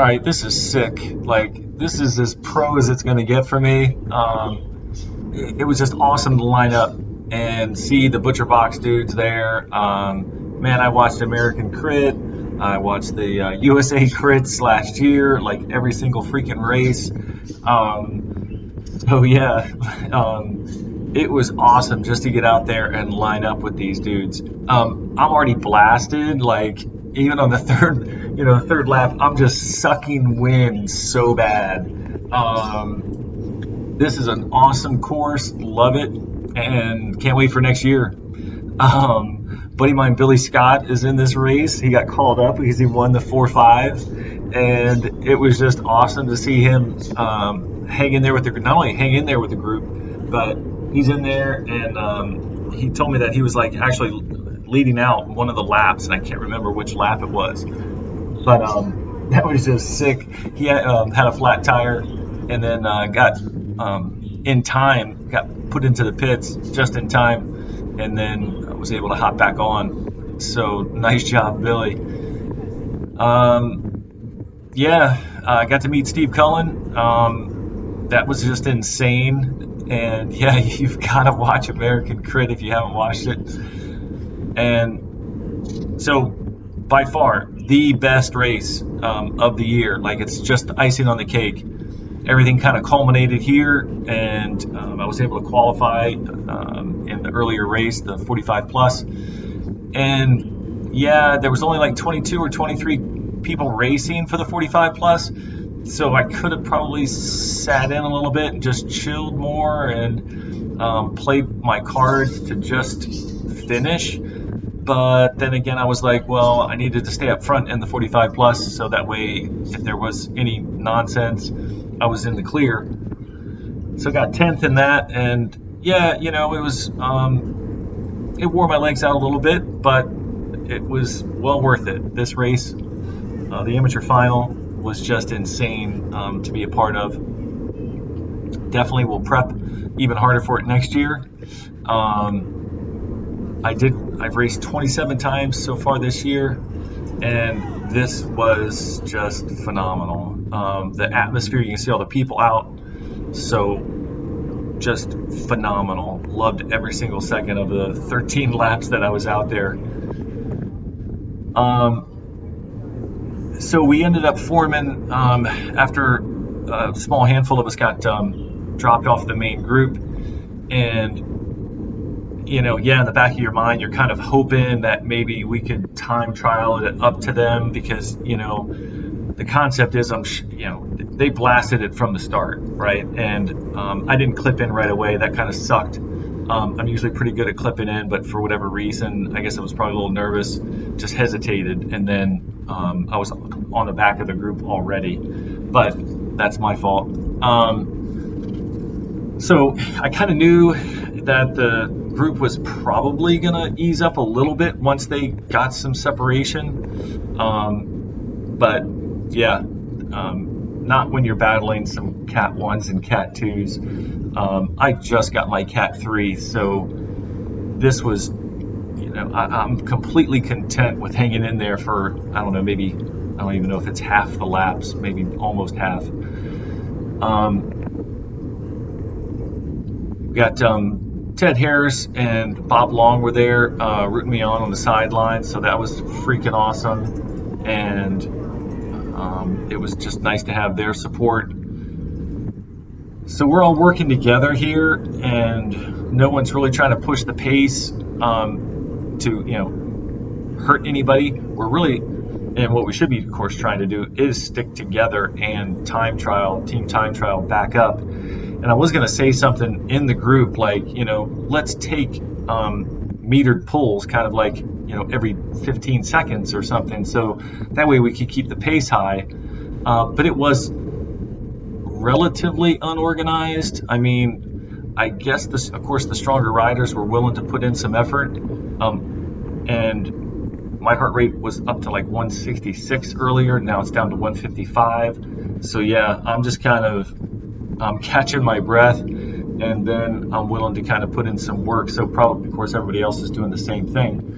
right, this is sick. Like, this is as pro as it's going to get for me. It was just awesome to line up and see the ButcherBox dudes there. Man, I watched American Crit. I watched the USA Crits last year, like every single freaking race. So yeah, it was awesome just to get out there and line up with these dudes. I'm already blasted, like even on the third lap, I'm just sucking wind so bad. This is an awesome course, love it, and can't wait for next year. Buddy of mine, Billy Scott, is in this race. He got called up because he won the 4-5, and it was just awesome to see him hang in there with the not only hang in there with the group, but he's in there, and he told me that he was like actually leading out one of the laps, and I can't remember which lap it was, but that was just sick. He had a flat tire, and then got put into the pits just in time, and then was able to hop back on. So nice job, Billy. I got to meet Steve Cullen. That was just insane. And yeah, you've got to watch American Crit if you haven't watched it. And so by far the best race of the year. Like, it's just icing on the cake. Everything kind of culminated here, and I was able to qualify in the earlier race, the 45 plus. And yeah, there was only like 22 or 23 people racing for the 45 plus, so I could have probably sat in a little bit and just chilled more and played my cards to just finish. But then again, I was like, well, I needed to stay up front in the 45 plus, so that way if there was any nonsense, I was in the clear. So got 10th in that, and yeah, it was it wore my legs out a little bit, but it was well worth it. This race, the amateur final, was just insane to be a part of. Definitely will prep even harder for it next year. I've raced 27 times so far this year, and this was just phenomenal. The atmosphere, you can see all the people out, so just phenomenal. Loved every single second of the 13 laps that I was out there. So we ended up forming after a small handful of us got dropped off the main group, and in the back of your mind, you're kind of hoping that maybe we could time trial it up to them, because the concept is they blasted it from the start, right? And I didn't clip in right away. That kind of sucked. I'm usually pretty good at clipping in, but for whatever reason, I guess I was probably a little nervous, just hesitated, and then I was on the back of the group already, but that's my fault. So I kind of knew that the group was probably gonna ease up a little bit once they got some separation, but yeah, not when you're battling some Cat 1s and Cat 2s. I just got my Cat 3, so this was, I'm completely content with hanging in there for, I don't know, maybe, I don't even know if it's half the laps, maybe almost half. We got Ted Harris and Bob Long were there rooting me on the sidelines, so that was freaking awesome, and it was just nice to have their support. So we're all working together here, and no one's really trying to push the pace to hurt anybody. We're really, and what we should be, of course, trying to do is stick together and team time trial back up. And I was going to say something in the group like, let's take metered pulls, kind of like, every 15 seconds or something. So that way we could keep the pace high. But it was relatively unorganized. I mean, I guess of course the stronger riders were willing to put in some effort. And my heart rate was up to like 166 earlier. Now it's down to 155. So yeah, I'm just kind of catching my breath, and then I'm willing to kind of put in some work. So probably, of course, everybody else is doing the same thing.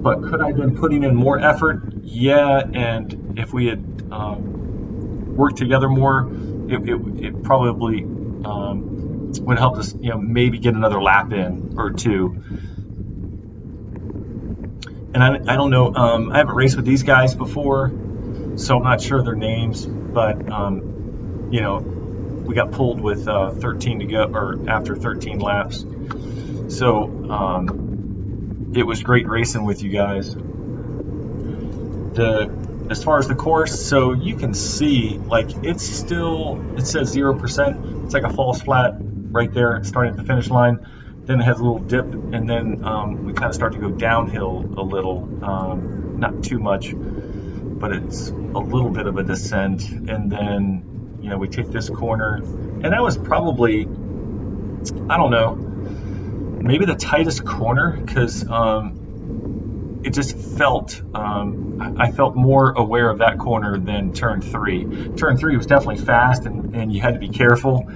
but could I have been putting in more effort? Yeah, and if we had worked together more, it probably would help us, maybe get another lap in or two. And I don't know, I haven't raced with these guys before, so I'm not sure their names, but we got pulled with 13 to go, or after 13 laps. So it was great racing with you guys. As far as the course, so you can see, like, it says 0%. It's like a false flat right there, starting at the finish line. Then it has a little dip, and then we kind of start to go downhill a little, not too much, but it's a little bit of a descent. And then, we take this corner, and that was probably, I don't know, maybe the tightest corner, because it just felt, I felt more aware of that corner than turn 3. Turn 3 was definitely fast, and you had to be careful.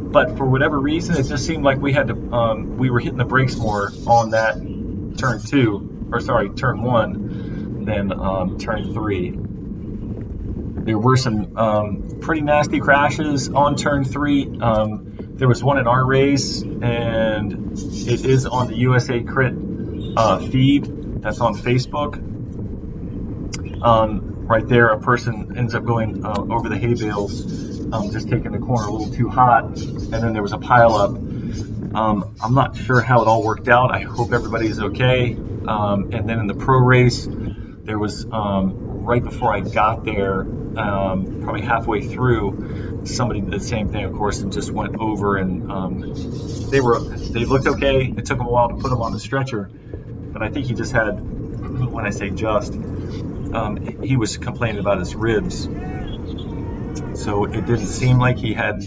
But for whatever reason, it just seemed like we were hitting the brakes more on that turn 1 than turn 3. There were some pretty nasty crashes on turn 3. There was one in our race, and it is on the USA Crit feed that's on Facebook. Right there, a person ends up going over the hay bales, just taking the corner a little too hot, and then there was a pile up. I'm not sure how it all worked out. I hope everybody is okay. And then in the pro race, there was right before I got there, probably halfway through, somebody did the same thing, of course, and just went over, and they looked okay. It took them a while to put them on the stretcher, but I think he just had, when I say just, he was complaining about his ribs, so it didn't seem like he had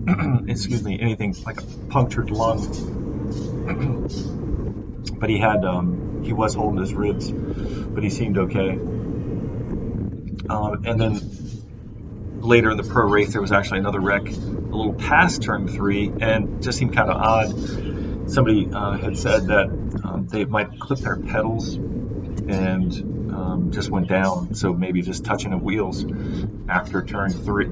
anything like a punctured lung, but he was holding his ribs, but he seemed okay. And then later in the pro race, there was actually another wreck a little past turn 3, and just seemed kind of odd. Somebody had said that they might clip their pedals and just went down, so maybe just touching the wheels after turn 3.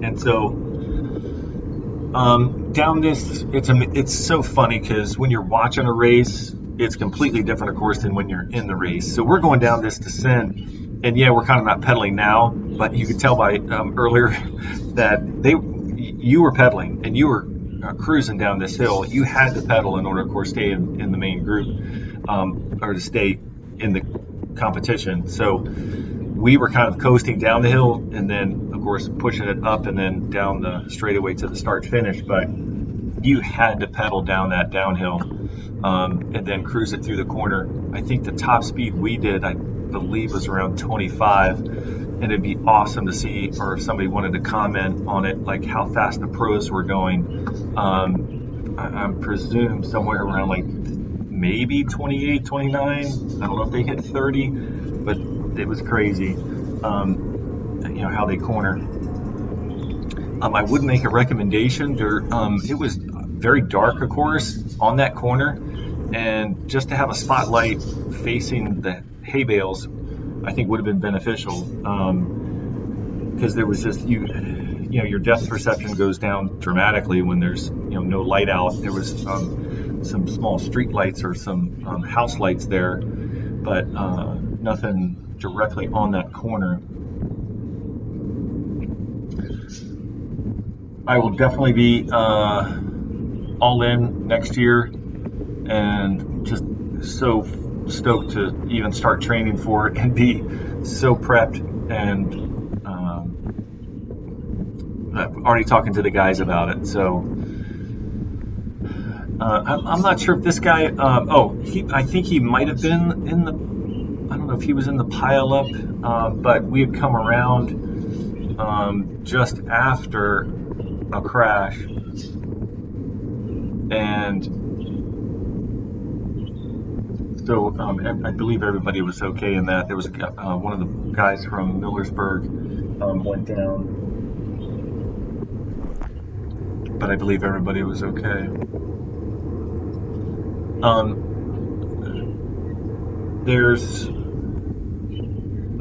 And so down this, it's so funny, because when you're watching a race, it's completely different, of course, than when you're in the race. So we're going down this descent, and yeah, we're kind of not pedaling now, but you could tell by earlier that you were pedaling, and you were cruising down this hill. You had to pedal in order, of course, stay in the main group, or to stay in the competition. So we were kind of coasting down the hill, and then, of course, pushing it up and then down the straightaway to the start finish. But you had to pedal down that downhill, and then cruise it through the corner. I think the top speed we did, I believe, was around 25, and it'd be awesome to see, or if somebody wanted to comment on it, like how fast the pros were going. I presume somewhere around like maybe 28, 29. I don't know if they hit 30, but it was crazy, how they corner. I would make a recommendation. It was very dark, of course, on that corner, and just to have a spotlight facing the hay bales, I think would have been beneficial, because there was just your depth perception goes down dramatically when there's no light out. There was some small street lights or some house lights there, but nothing directly on that corner. I will definitely be all in next year, and just so stoked to even start training for it and be so prepped. And I'm already talking to the guys about it. So I'm not sure if this guy. I think he might have been in the. I don't know if he was in the pile up, but we had come around just after a crash, and so I believe everybody was okay in that. There was one of the guys from Millersburg went down. but I believe everybody was okay.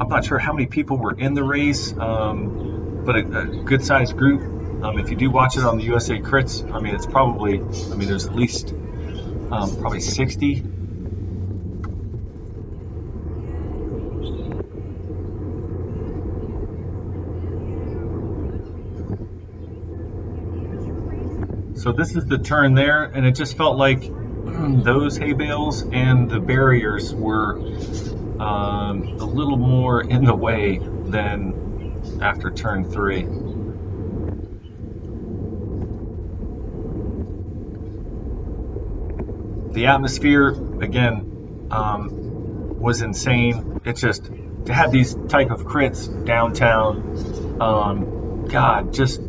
I'm not sure how many people were in the race, but a good sized group. If you do watch it on the USA Crits, I mean, it's probably, I mean, there's at least probably 60. So this is the turn there, and it just felt like those hay bales and the barriers were a little more in the way than after turn 3. The atmosphere, again, was insane. It's just to have these type of crits downtown. God, just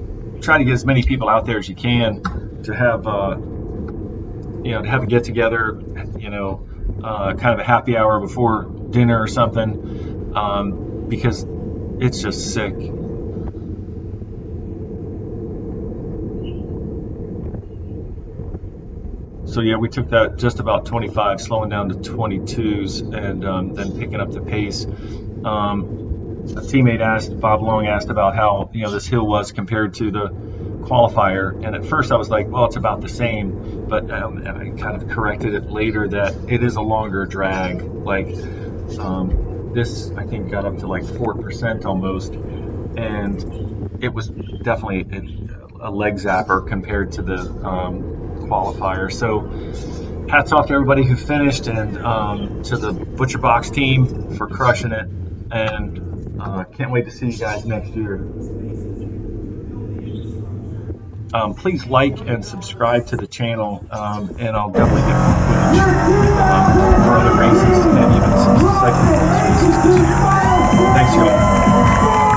try to get as many people out there as you can to have, to have a get together, kind of a happy hour before dinner or something, because it's just sick. So yeah, we took that just about 25, slowing down to 22s, and then picking up the pace. A teammate Bob Long asked about how this hill was compared to the qualifier, and at first I was like, well, it's about the same, but and I kind of corrected it later that it is a longer drag. Like this, I think got up to like 4% almost, and it was definitely a leg zapper compared to the qualifier. So hats off to everybody who finished, and to the Butcherbox team for crushing it, and can't wait to see you guys next year. Please like and subscribe to the channel, and I'll definitely get more footage for other races and even some second place races this year. Thanks, y'all.